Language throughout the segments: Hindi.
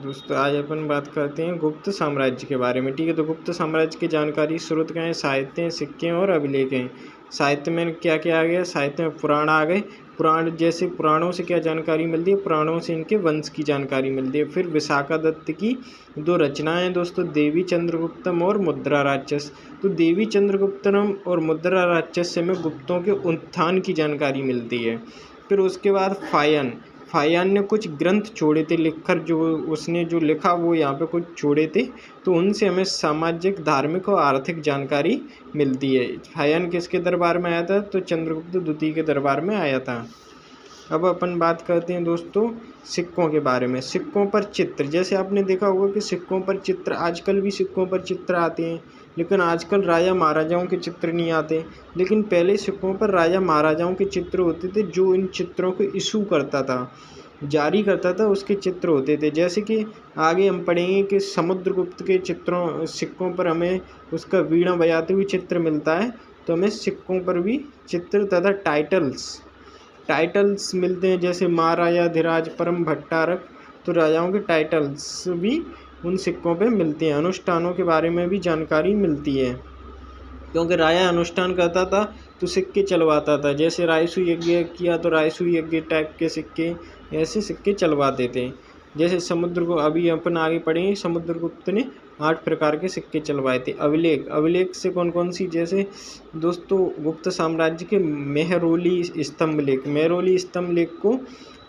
दोस्तों आज अपन बात करते हैं गुप्त साम्राज्य के बारे में। ठीक है, तो गुप्त साम्राज्य की जानकारी स्रोत क्या है? साहित्य, सिक्के और अभिलेख हैं। साहित्य में क्या क्या आ गया? साहित्य में पुराण आ गए। पुराण जैसे पुराणों से क्या जानकारी मिलती है? पुराणों से इनके वंश की जानकारी मिलती है। फिर विशाखा दत्त की दो रचनाएं हैं दोस्तों, देवी चंद्रगुप्तम और मुद्रा राक्षस। तो देवी चंद्रगुप्तम और मुद्रा राक्षस में गुप्तों के उत्थान की जानकारी मिलती है। फिर उसके बाद फायन ने कुछ ग्रंथ छोड़े थे लिखकर, जो उसने जो लिखा वो यहाँ पे कुछ छोड़े थे, तो उनसे हमें सामाजिक, धार्मिक और आर्थिक जानकारी मिलती है। फायन किसके दरबार में आया था? तो चंद्रगुप्त द्वितीय के दरबार में आया था। अब अपन बात करते हैं दोस्तों सिक्कों के बारे में। सिक्कों पर चित्र, जैसे आपने देखा होगा कि सिक्कों पर चित्र, आजकल भी सिक्कों पर चित्र आते हैं, लेकिन आजकल राजा महाराजाओं के चित्र नहीं आते। लेकिन पहले सिक्कों पर राजा महाराजाओं के चित्र होते थे, जो इन चित्रों को इशू करता था, जारी करता था, उसके चित्र होते थे। जैसे कि आगे हम पढ़ेंगे कि समुद्रगुप्त के चित्रों, सिक्कों पर हमें उसका वीणा बजाते हुए चित्र मिलता है, तो हमें सिक्कों पर भी चित्र तथा टाइटल्स मिलते हैं। जैसे महाराजाधिराज, परम भट्टारक, तो राजाओं के टाइटल्स भी उन सिक्कों पे मिलते हैं। अनुष्ठानों के बारे में भी जानकारी मिलती है, क्योंकि राजा अनुष्ठान करता था तो सिक्के चलवाता था। जैसे रायसू यज्ञ किया तो रायसू यज्ञ टाइप के सिक्के, ऐसे सिक्के चलवाते थे। जैसे समुद्र को अभी अपन आगे पढ़ेंगे, समुद्रगुप्त ने 8 प्रकार के सिक्के चलवाए थे। अभिलेख से कौन कौन सी? जैसे दोस्तों गुप्त साम्राज्य के मेहरौली स्तंभ लेख को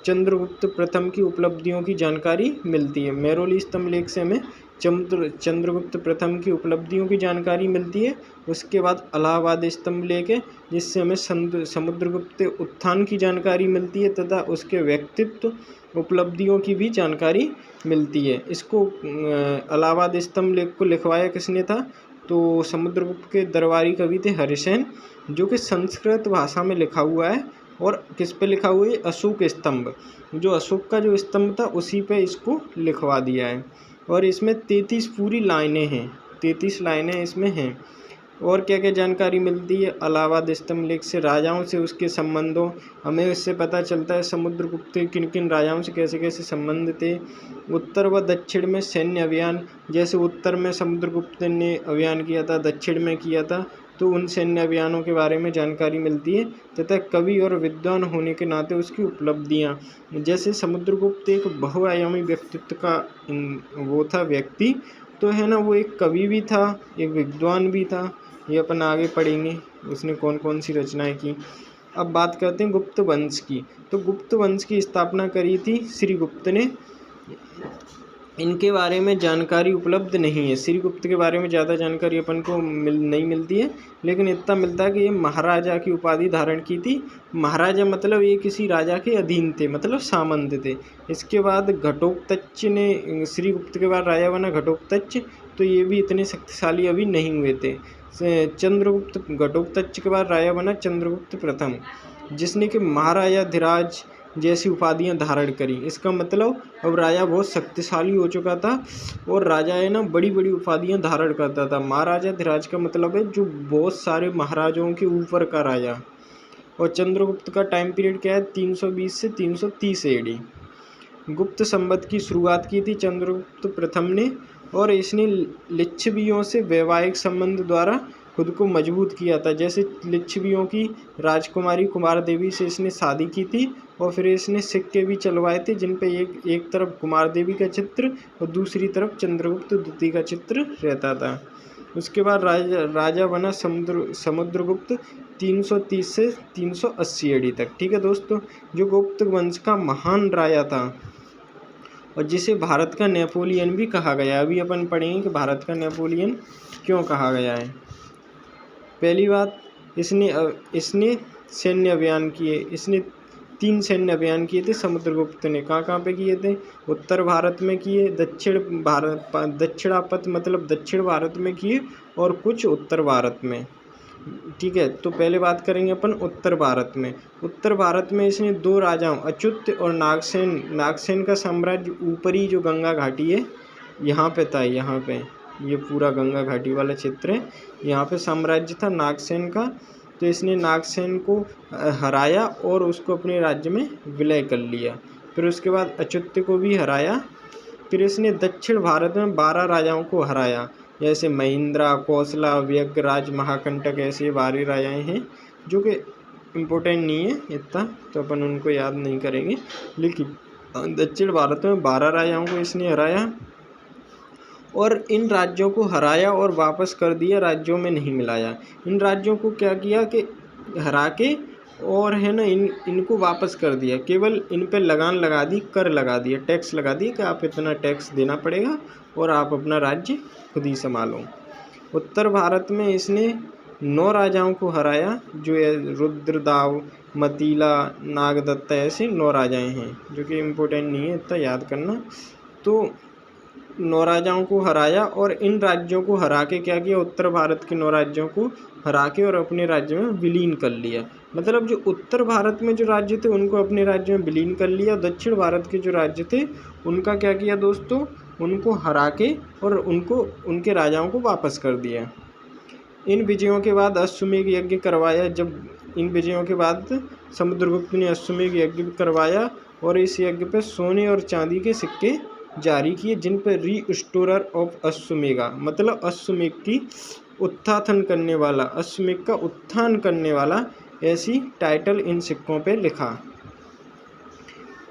चंद्रगुप्त प्रथम की उपलब्धियों की जानकारी मिलती है। मेहरौली स्तंभ लेख से हमें चंद्रगुप्त प्रथम की उपलब्धियों की जानकारी मिलती है। उसके बाद इलाहाबाद स्तंभ लेख है, जिससे हमें समुद्रगुप्त उत्थान की जानकारी मिलती है तथा उसके व्यक्तित्व, उपलब्धियों की भी जानकारी मिलती है। इसको इलाहाबाद स्तंभ लेख को लिखवाया किसने था? तो समुद्रगुप्त के दरबारी कवि थे हरिसेन, जो कि संस्कृत भाषा में लिखा हुआ है। और किस पे लिखा हुआ है? अशोक स्तंभ, जो अशोक का जो स्तंभ था उसी पे इसको लिखवा दिया है। और इसमें 33 पूरी लाइनें हैं, 33 लाइनें इसमें हैं। और क्या क्या जानकारी मिलती है? इलाहाबाद स्तंभ लेख से राजाओं से उसके संबंधों, हमें इससे पता चलता है समुद्रगुप्त के किन किन राजाओं से कैसे कैसे संबंध थे। उत्तर व दक्षिण में सैन्य अभियान, जैसे उत्तर में समुद्रगुप्त ने अभियान किया था, दक्षिण में किया था, तो उन सैन्य अभियानों के बारे में जानकारी मिलती है। तथा कवि और विद्वान होने के नाते उसकी उपलब्धियाँ, जैसे समुद्रगुप्त एक बहुआयामी व्यक्तित्व का वो था व्यक्ति, तो है ना, वो एक कवि भी था, एक विद्वान भी था। ये अपन आगे पढ़ेंगे उसने कौन कौन सी रचनाएं की। अब बात करते हैं गुप्त वंश की। तो गुप्त वंश की स्थापना करी थी श्रीगुप्त ने। इनके बारे में जानकारी उपलब्ध नहीं है, श्रीगुप्त के बारे में ज़्यादा जानकारी अपन को नहीं मिलती है, लेकिन इतना मिलता है कि ये महाराजा की उपाधि धारण की थी। महाराजा मतलब ये किसी राजा के अधीन थे, मतलब सामंत थे। इसके बाद घटोत्कच ने, श्रीगुप्त के बाद राजा बना घटोत्कच, तो ये भी इतने शक्तिशाली अभी नहीं हुए थे। चंद्रगुप्त, घटोत्कच के बाद राजा बना चंद्रगुप्त प्रथम, जिसने कि महाराजाधिराज जैसी उपाधियां धारण करी। इसका मतलब अब राजा बहुत शक्तिशाली हो चुका था और राजा है ना बड़ी बड़ी उपाधियां धारण करता था। महाराजाधिराज का मतलब है जो बहुत सारे महाराजाओं के ऊपर का राजा। और चंद्रगुप्त का टाइम पीरियड क्या है? 320 से 330 AD। गुप्त संवत की शुरुआत की थी चंद्रगुप्त प्रथम ने, और इसने लिच्छवियों से वैवाहिक संबंध द्वारा खुद को मजबूत किया था। जैसे लिच्छवियों की राजकुमारी कुमार देवी से इसने शादी की थी, और फिर इसने सिक्के भी चलवाए थे, जिन पे एक तरफ कुमार देवी का चित्र और दूसरी तरफ चंद्रगुप्त द्वितीय का चित्र रहता था। उसके बाद राजा बना समुद्रगुप्त 330 से 380 AD तक। ठीक है दोस्तों, जो गुप्त वंश का महान राजा था और जिसे भारत का नेपोलियन भी कहा गया। अभी अपन पढ़ेंगे कि भारत का नेपोलियन क्यों कहा गया है। पहली बात, इसने सैन्य अभियान किए। इसने 3 सैन्य अभियान किए थे समुद्रगुप्त ने। कहाँ पे किए थे? उत्तर भारत में किए, दक्षिणापथ मतलब दक्षिण भारत में किए, और कुछ उत्तर भारत में। ठीक है, तो पहले बात करेंगे अपन उत्तर भारत में। उत्तर भारत में इसने 2 राजाओं अच्युत और नागसेन का साम्राज्य, ऊपरी जो गंगा घाटी है यहाँ पे था, यहाँ पे ये पूरा गंगा घाटी वाला क्षेत्र है, यहाँ पे साम्राज्य था नागसेन का। तो इसने नागसेन को हराया और उसको अपने राज्य में विलय कर लिया। फिर उसके बाद अच्युत को भी हराया फिर इसने दक्षिण भारत में 12 राजाओं को हराया, जैसे महिंद्रा, कौशला, व्यग्रराज, महाकंटक, ऐसे 12 राजाएँ हैं जो कि इम्पोर्टेंट नहीं है इतना, तो अपन उनको याद नहीं करेंगे। लेकिन दक्षिण भारत में 12 राजाओं को इसने हराया और इन राज्यों को हराया और वापस कर दिया, राज्यों में नहीं मिलाया। इन राज्यों को क्या किया कि हरा के और है ना इनको वापस कर दिया, केवल इन पे लगान लगा दी, कर लगा दिया, टैक्स लगा दिया कि आप इतना टैक्स देना पड़ेगा और आप अपना राज्य खुद ही संभालो। उत्तर भारत में इसने 9 राजाओं को हराया, जो रुद्रदाव, मतीला, नागदत्ता, ऐसे 9 राजाएँ हैं जो कि इम्पोर्टेंट नहीं है इतना याद करना। तो 9 राजाओं को हराया और इन राज्यों को हरा के क्या किया, उत्तर भारत के 9 राज्यों को हरा के और अपने राज्य में विलीन कर लिया। मतलब जो उत्तर भारत में जो राज्य थे उनको अपने राज्य में विलीन कर लिया, दक्षिण भारत के जो राज्य थे उनका क्या किया दोस्तों, उनको हरा के और उनको उनके राजाओं को वापस कर दिया। इन विजयों के बाद अश्वमेध यज्ञ करवाया। जब इन विजयों के बाद समुद्रगुप्त ने अश्वमेध यज्ञ करवाया और इस यज्ञ पर सोने और चांदी के सिक्के जारी किए, जिन पर रीस्टोरर ऑफ अश्वमेधा, मतलब अश्वमेध की उत्थान करने वाला, अश्वमेध का उत्थान करने वाला, ऐसी टाइटल इन सिक्कों पे लिखा।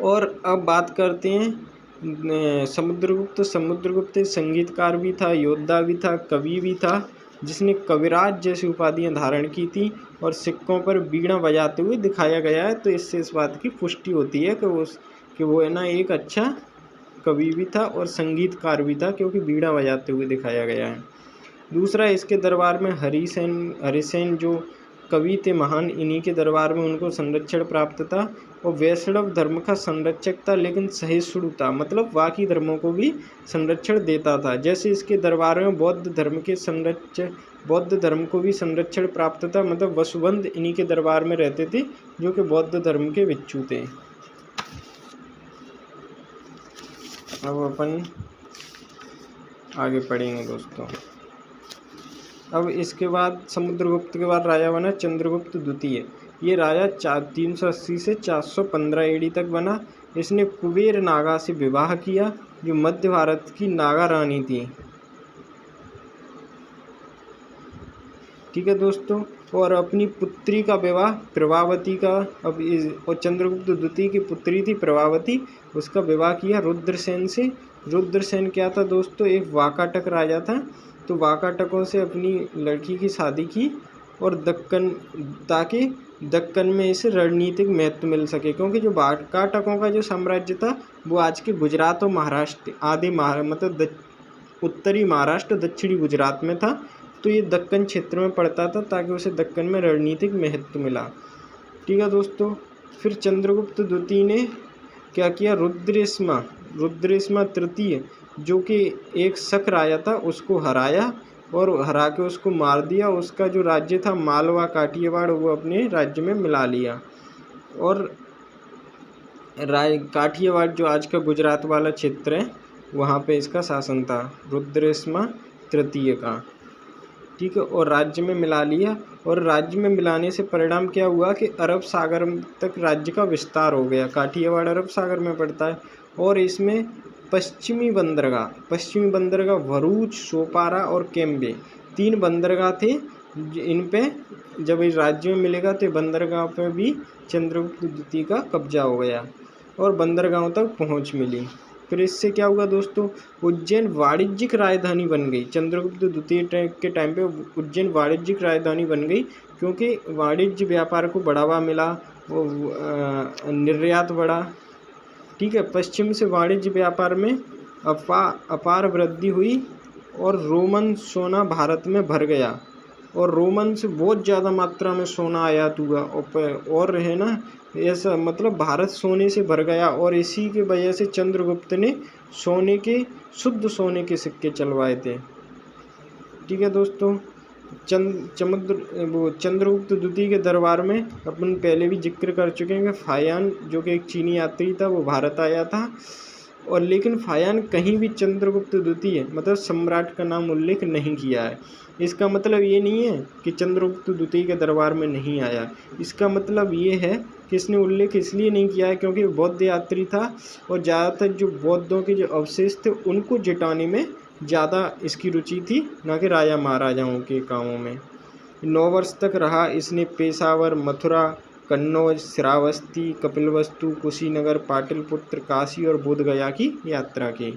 और अब बात करते हैं समुद्रगुप्त संगीतकार भी था, योद्धा भी था, कवि भी था, जिसने कविराज जैसी उपाधियां धारण की थी और सिक्कों पर बीड़ा बजाते हुए दिखाया गया है। तो इससे इस बात की पुष्टि होती है कि वो है ना एक अच्छा कवि भी था और संगीतकार भी था, क्योंकि बीड़ा बजाते हुए दिखाया गया है। दूसरा, इसके दरबार में हरिसेन जो कवि थे महान, इन्हीं के दरबार में उनको संरक्षण प्राप्त था और वैष्णव धर्म का संरक्षक था, लेकिन सहिष्णु था, मतलब बाकी धर्मों को भी संरक्षण देता था। जैसे इसके दरबार में बौद्ध धर्म को भी संरक्षण प्राप्त था, मतलब वसुबंध इन्हीं के दरबार में रहते थे जो कि बौद्ध धर्म के भिक्षु थे। अब अपन आगे पढ़ेंगे दोस्तों। अब इसके बाद समुद्रगुप्त के बाद राजा बना चंद्रगुप्त द्वितीय। ये राजा 380 से 415 एडी तक बना। इसने कुबेर नागा से विवाह किया, जो मध्य भारत की नागा रानी थी। ठीक है दोस्तों, और अपनी पुत्री का विवाह प्रभावती का, और चंद्रगुप्त द्वितीय की पुत्री थी प्रभावती, उसका विवाह किया रुद्रसेन से। रुद्रसेन क्या था दोस्तों, एक वाकाटक राजा था। तो वाकाटकों से अपनी लड़की की शादी की और ताकि दक्कन में इसे रणनीतिक महत्व मिल सके, क्योंकि जो वाकाटकों का जो साम्राज्य था वो आज के गुजरात और महाराष्ट्र मतलब उत्तरी महाराष्ट्र दक्षिणी गुजरात में था। तो ये दक्कन क्षेत्र में पड़ता था, ताकि उसे दक्कन में रणनीतिक महत्व मिला। ठीक है दोस्तों, फिर चंद्रगुप्त द्वितीय ने क्या किया, रुद्रेश्मा तृतीय जो कि एक शक राजा था, उसको हराया और हरा के उसको मार दिया। उसका जो राज्य था मालवा काठियावाड़, वो अपने राज्य में मिला लिया। और काठियावाड़ जो आज का गुजरात वाला क्षेत्र है, वहाँ पे इसका शासन था रुद्रेश्मा तृतीय का। ठीक है, और राज्य में मिला लिया। और राज्य में मिलाने से परिणाम क्या हुआ कि अरब सागर तक राज्य का विस्तार हो गया। काठियावाड़ अरब सागर में पड़ता है और इसमें पश्चिमी बंदरगाह भरूच, सोपारा और केम्बे 3 बंदरगाह थे। इन पे जब इस राज्य में मिलेगा तो बंदरगाह पे भी चंद्रगुप्त द्वितीय का कब्जा हो गया और बंदरगाहों तक पहुंच मिली। फिर इससे क्या हुआ दोस्तों, उज्जैन वाणिज्यिक राजधानी बन गई। चंद्रगुप्त द्वितीय के टाइम पे उज्जैन वाणिज्यिक राजधानी बन गई, क्योंकि वाणिज्य व्यापार को बढ़ावा मिला, वो निर्यात बढ़ा। ठीक है, पश्चिम से वाणिज्य व्यापार में अपार वृद्धि हुई और रोमन सोना भारत में भर गया और रोमन से बहुत ज़्यादा मात्रा में सोना आयात हुआ और है ना, ऐसा मतलब भारत सोने से भर गया। और इसी की वजह से चंद्रगुप्त ने शुद्ध सोने के सिक्के चलवाए थे। ठीक है दोस्तों, चंद्रगुप्त द्वितीय के दरबार में अपन पहले भी जिक्र कर चुके हैं कि फायान जो कि एक चीनी यात्री था, वो भारत आया था और लेकिन फायान कहीं भी चंद्रगुप्त द्वितीय मतलब सम्राट का नाम उल्लेख नहीं किया है। इसका मतलब ये नहीं है कि चंद्रगुप्त द्वितीय के दरबार में नहीं आया। इसका मतलब ये है कि इसने उल्लेख इसलिए नहीं किया है क्योंकि बौद्ध यात्री था और ज़्यादातर जो बौद्धों के जो अवशेष थे उनको जुटाने में ज़्यादा इसकी रुचि थी, ना कि राजा महाराजाओं के कामों में। 9 वर्ष तक रहा इसने पेशावर, मथुरा, कन्नौज, श्रावस्ती, कपिलवस्तु, कुशीनगर, पाटलिपुत्र, काशी और बोधगया की यात्रा की।